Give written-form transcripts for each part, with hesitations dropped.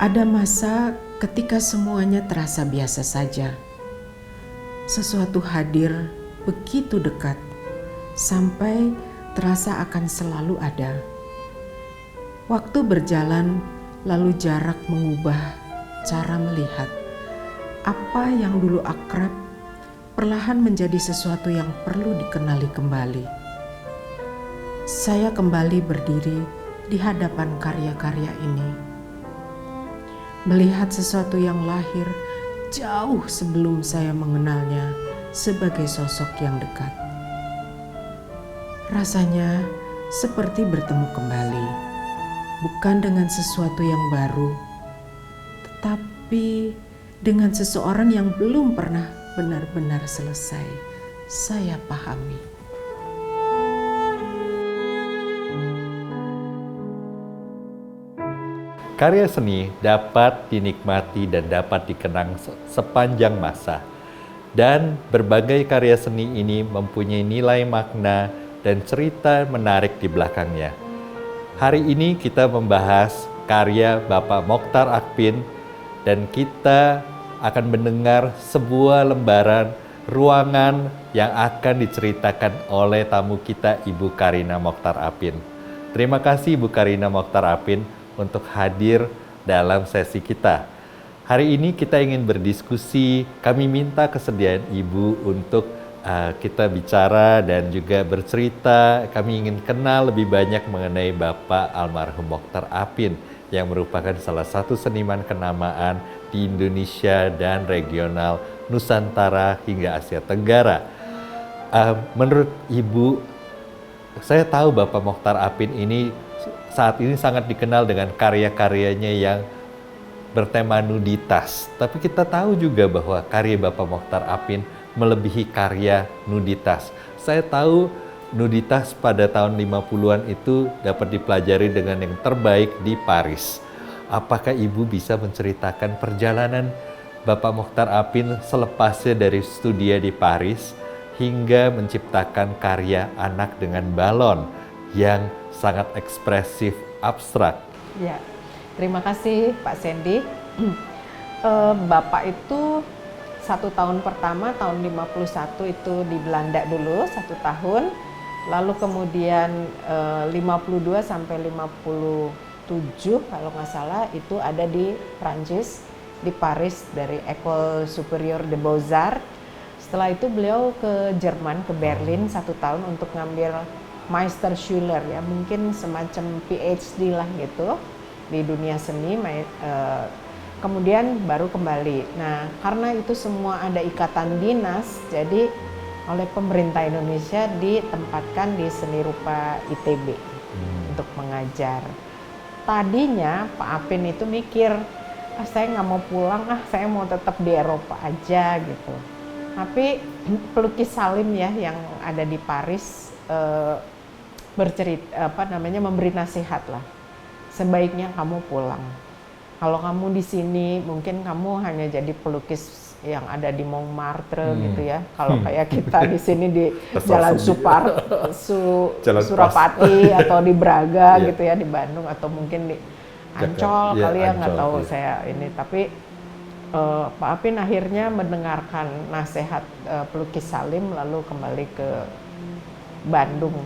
Ada masa ketika semuanya terasa biasa saja. Sesuatu hadir begitu dekat, sampai terasa akan selalu ada. Waktu berjalan, lalu jarak mengubah cara melihat. Apa yang dulu akrab, perlahan menjadi sesuatu yang perlu dikenali kembali. Saya kembali berdiri di hadapan karya-karya ini, melihat sesuatu yang lahir jauh sebelum saya mengenalnya sebagai sosok yang dekat. Rasanya seperti bertemu kembali, bukan dengan sesuatu yang baru, tetapi dengan seseorang yang belum pernah benar-benar selesai saya pahami. Karya seni dapat dinikmati dan dapat dikenang sepanjang masa. Dan berbagai karya seni ini mempunyai nilai makna dan cerita menarik di belakangnya. Hari ini kita membahas karya Bapak Mokhtar Akpin dan kita akan mendengar sebuah lembaran ruangan yang akan diceritakan oleh tamu kita Ibu Karina Mokhtar Akpin. Terima kasih Ibu Karina Mokhtar Akpin untuk hadir dalam sesi kita. Hari ini kita ingin berdiskusi, kami minta kesediaan Ibu untuk kita bicara dan juga bercerita. Kami ingin kenal lebih banyak mengenai Bapak almarhum Mokhtar Akpin yang merupakan salah satu seniman kenamaan di Indonesia dan regional Nusantara hingga Asia Tenggara. Menurut Ibu, saya tahu Bapak Mokhtar Akpin ini saat ini sangat dikenal dengan karya-karyanya yang bertema nuditas. Tapi kita tahu juga bahwa karya Bapak Mokhtar Akpin melebihi karya nuditas. Saya tahu nuditas pada tahun 50-an itu dapat dipelajari dengan yang terbaik di Paris. Apakah Ibu bisa menceritakan perjalanan Bapak Mokhtar Akpin selepasnya dari studi di Paris hingga menciptakan karya Anak dengan Balon yang sangat ekspresif, abstrak? Ya, terima kasih Pak Sandy. Bapak itu 1 tahun pertama, tahun 51 itu di Belanda dulu, 1 tahun. Lalu kemudian 52 sampai 57 kalau nggak salah itu ada di Prancis, di Paris dari École Supérieure des Beaux-Arts. Setelah itu beliau ke Jerman, ke Berlin 1 tahun untuk ngambil Meisterschüler ya, mungkin semacam PhD lah gitu di dunia seni. Kemudian baru kembali. Nah, karena itu semua ada ikatan dinas, jadi oleh pemerintah Indonesia ditempatkan di Seni Rupa ITB untuk mengajar. Tadinya Pak Akpin itu mikir, saya nggak mau pulang, saya mau tetap di Eropa aja gitu. Tapi pelukis Salim ya yang ada di Paris memberi nasihat lah, sebaiknya kamu pulang. Kalau kamu di sini mungkin kamu hanya jadi pelukis yang ada di Montmartre gitu ya. Kalau kayak kita di sini di Jalan Surapati atau di Braga gitu ya, di Bandung atau mungkin di Ancol kali ya, nggak tahu saya ini. Tapi Pak Akpin akhirnya mendengarkan nasihat pelukis Salim lalu kembali ke Bandung.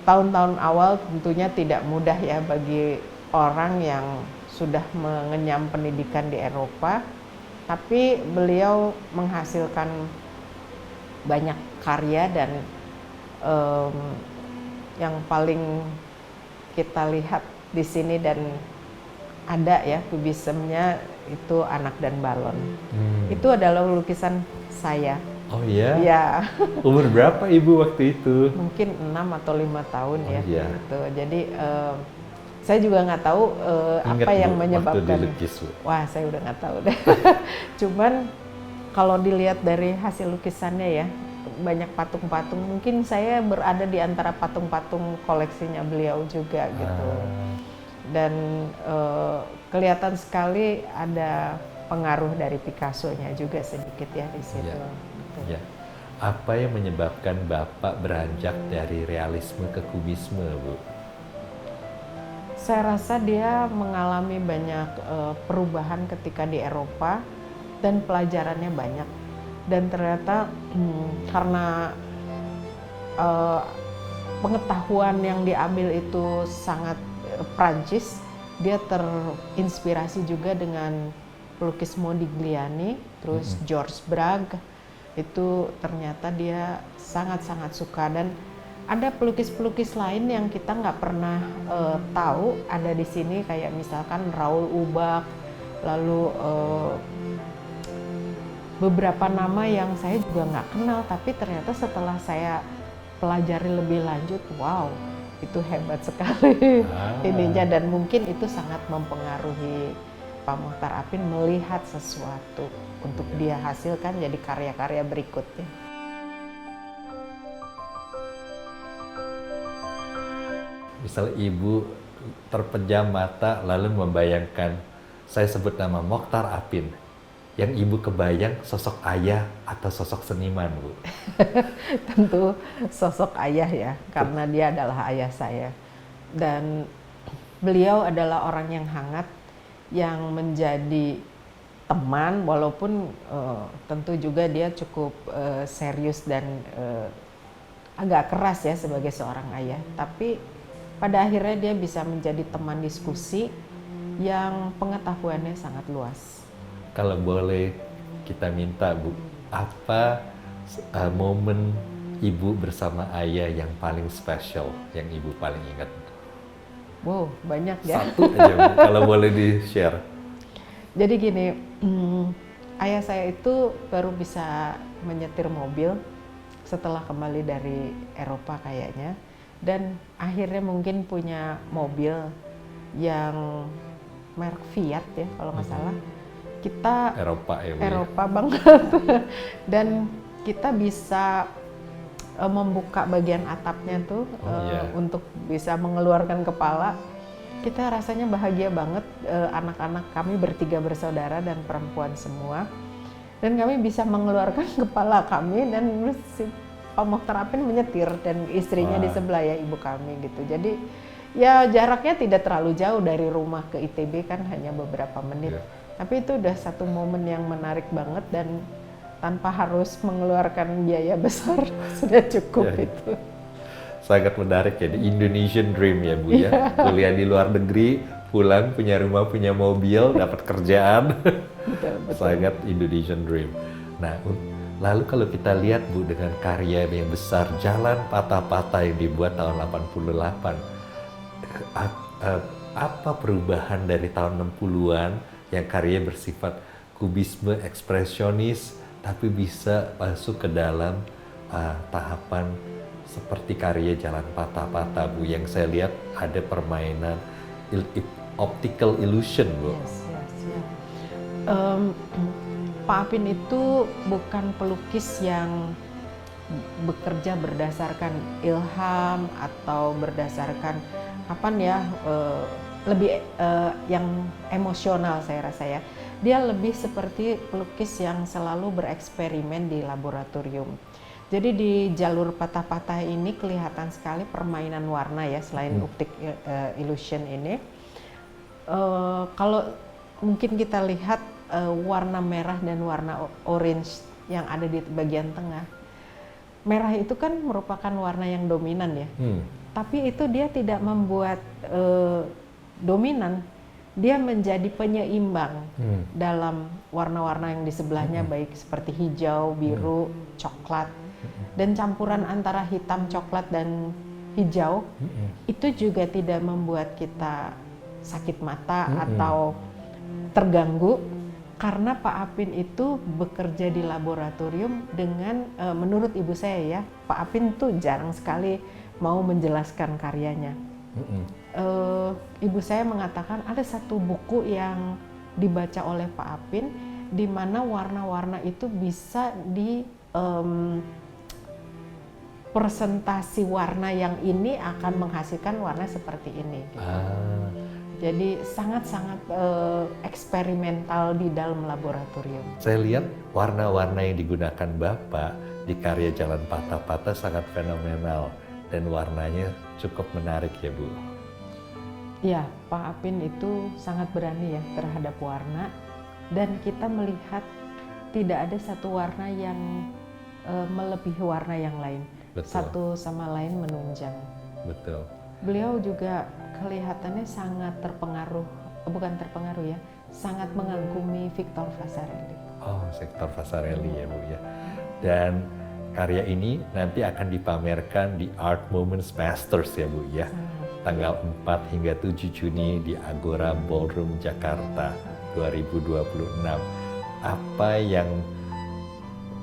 Tahun-tahun awal tentunya tidak mudah ya bagi orang yang sudah mengenyam pendidikan di Eropa, tapi beliau menghasilkan banyak karya dan yang paling kita lihat di sini dan ada ya kubismenya itu Anak dan Balon. Itu adalah lukisan saya. Oh iya? Iya. Umur berapa Ibu waktu itu? Mungkin 6 atau 5 tahun ya. Iya. Gitu. Jadi saya juga nggak tahu apa yang menyebabkan. Wah, saya udah nggak tahu deh. Cuman kalau dilihat dari hasil lukisannya ya, banyak patung-patung. Mungkin saya berada di antara patung-patung koleksinya beliau juga gitu. Dan kelihatan sekali ada pengaruh dari Picasso-nya juga sedikit ya di situ. Ya. Apa yang menyebabkan Bapak beranjak dari realisme ke kubisme, Bu? Saya rasa dia mengalami banyak perubahan ketika di Eropa dan pelajarannya banyak. Dan ternyata karena pengetahuan yang diambil itu sangat Prancis, dia terinspirasi juga dengan pelukis Modigliani, terus Georges Braque, itu ternyata dia sangat-sangat suka. Dan ada pelukis-pelukis lain yang kita nggak pernah tahu ada di sini, kayak misalkan Raoul Ubach, lalu beberapa nama yang saya juga nggak kenal, tapi ternyata setelah saya pelajari lebih lanjut, wow, itu hebat sekali ininya, dan mungkin itu sangat mempengaruhi Pak Mochtar Apin melihat sesuatu untuk dia hasilkan jadi karya-karya berikutnya. Misal Ibu terpejam mata lalu membayangkan, saya sebut nama Mochtar Apin, yang Ibu kebayang sosok ayah atau sosok seniman, Bu? Tentu sosok ayah ya, karena dia adalah ayah saya. Dan beliau adalah orang yang hangat, yang menjadi teman, walaupun tentu juga dia cukup serius dan agak keras ya sebagai seorang ayah. Tapi pada akhirnya dia bisa menjadi teman diskusi yang pengetahuannya sangat luas. Kalau boleh kita minta, Bu, apa momen Ibu bersama ayah yang paling spesial, yang Ibu paling ingat? Wow, banyak ya. Satu aja, Bu, kalau boleh di-share. Jadi gini, ayah saya itu baru bisa menyetir mobil setelah kembali dari Eropa kayaknya. Dan akhirnya mungkin punya mobil yang merek Fiat ya kalau nggak salah. Kita Eropa ya, Bu, Eropa banget. Dan kita bisa membuka bagian atapnya tuh untuk bisa mengeluarkan kepala. Kita rasanya bahagia banget, anak-anak kami bertiga bersaudara dan perempuan semua. Dan kami bisa mengeluarkan kepala kami, dan si Pak Mochtar Apin menyetir dan istrinya di sebelah ya, ibu kami gitu. Jadi ya jaraknya tidak terlalu jauh dari rumah ke ITB, kan hanya beberapa menit. Tapi itu udah satu momen yang menarik banget, dan tanpa harus mengeluarkan biaya besar sudah cukup itu. Sangat menarik ya, the Indonesian dream ya, Bu ya. Kuliah di luar negeri, pulang punya rumah, punya mobil, dapat kerjaan. Betul. Sangat Indonesian dream. Nah, lalu kalau kita lihat, Bu, dengan karya yang besar, Jalan Patah-Patah yang dibuat tahun 88, apa perubahan dari tahun 60-an yang karya bersifat kubisme ekspresionis, tapi bisa masuk ke dalam tahapan seperti karya Jalan Patah-Patah, Bu, yang saya lihat ada permainan optical illusion, Bu. Yes. Pak Apin itu bukan pelukis yang bekerja berdasarkan ilham atau berdasarkan lebih yang emosional, saya rasa ya. Dia lebih seperti pelukis yang selalu bereksperimen di laboratorium. Jadi di Jalur Patah-Patah ini kelihatan sekali permainan warna ya, selain optic illusion ini. Kalau mungkin kita lihat warna merah dan warna orange yang ada di bagian tengah. Merah itu kan merupakan warna yang dominan ya. Tapi itu dia tidak membuat dominan. Dia menjadi penyeimbang dalam warna-warna yang di sebelahnya, baik seperti hijau, biru, coklat. Dan campuran antara hitam, coklat, dan hijau itu juga tidak membuat kita sakit mata atau terganggu, karena Pak Apin itu bekerja di laboratorium dengan, menurut ibu saya ya, Pak Apin tuh jarang sekali mau menjelaskan karyanya. Ibu saya mengatakan ada satu buku yang dibaca oleh Pak Apin di mana warna-warna itu bisa di presentasi warna yang ini akan menghasilkan warna seperti ini. Gitu. Jadi sangat-sangat eksperimental di dalam laboratorium. Saya lihat warna-warna yang digunakan Bapak di karya Jalan Patah-Patah sangat fenomenal dan warnanya cukup menarik ya, Bu. Ya, Pak Apin itu sangat berani ya terhadap warna, dan kita melihat tidak ada satu warna yang melebihi warna yang lain. Betul. Satu sama lain menunjang. Betul. Beliau juga kelihatannya sangat sangat mengagumi Victor Vasarely. Oh, Victor Vasarely ya Bu ya. Dan karya ini nanti akan dipamerkan di Art Moments Masters ya Bu ya. Tanggal 4 hingga 7 Juni di Agora Ballroom Jakarta 2026. Apa yang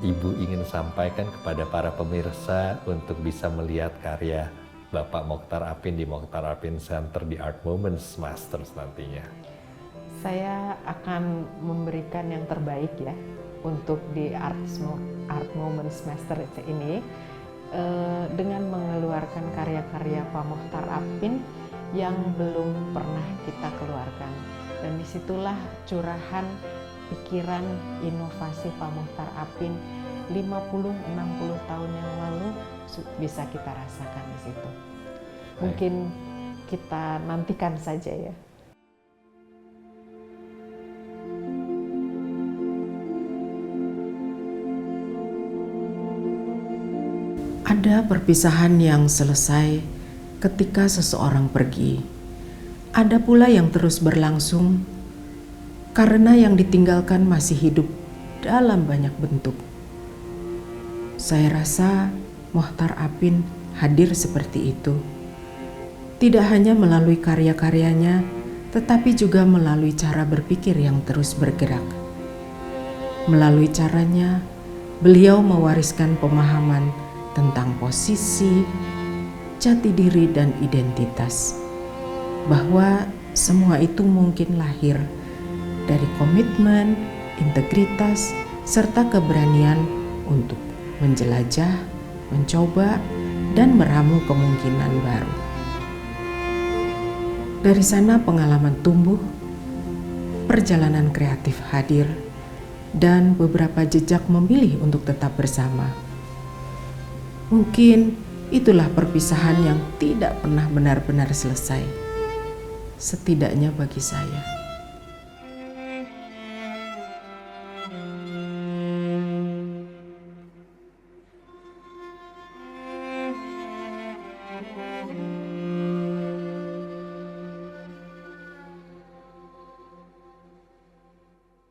Ibu ingin sampaikan kepada para pemirsa untuk bisa melihat karya Bapak Mokhtar Apin di Mokhtar Apin Center di Art Moments Masters nantinya? Saya akan memberikan yang terbaik ya untuk di Art Moments Masters ini, dengan mengeluarkan karya-karya Pak Mokhtar Apin yang belum pernah kita keluarkan. Dan disitulah curahan pikiran inovasi Pak Mokhtar Apin 50-60 tahun yang lalu bisa kita rasakan di situ. Mungkin kita nantikan saja ya. Ada perpisahan yang selesai ketika seseorang pergi. Ada pula yang terus berlangsung karena yang ditinggalkan masih hidup dalam banyak bentuk. Saya rasa Mokhtar Apin hadir seperti itu. Tidak hanya melalui karya-karyanya, tetapi juga melalui cara berpikir yang terus bergerak. Melalui caranya, beliau mewariskan pemahaman tentang posisi, jati diri, dan identitas. Bahwa semua itu mungkin lahir dari komitmen, integritas, serta keberanian untuk menjelajah, mencoba, dan meramu kemungkinan baru. Dari sana pengalaman tumbuh, perjalanan kreatif hadir, dan beberapa jejak memilih untuk tetap bersama. Mungkin itulah perpisahan yang tidak pernah benar-benar selesai, setidaknya bagi saya.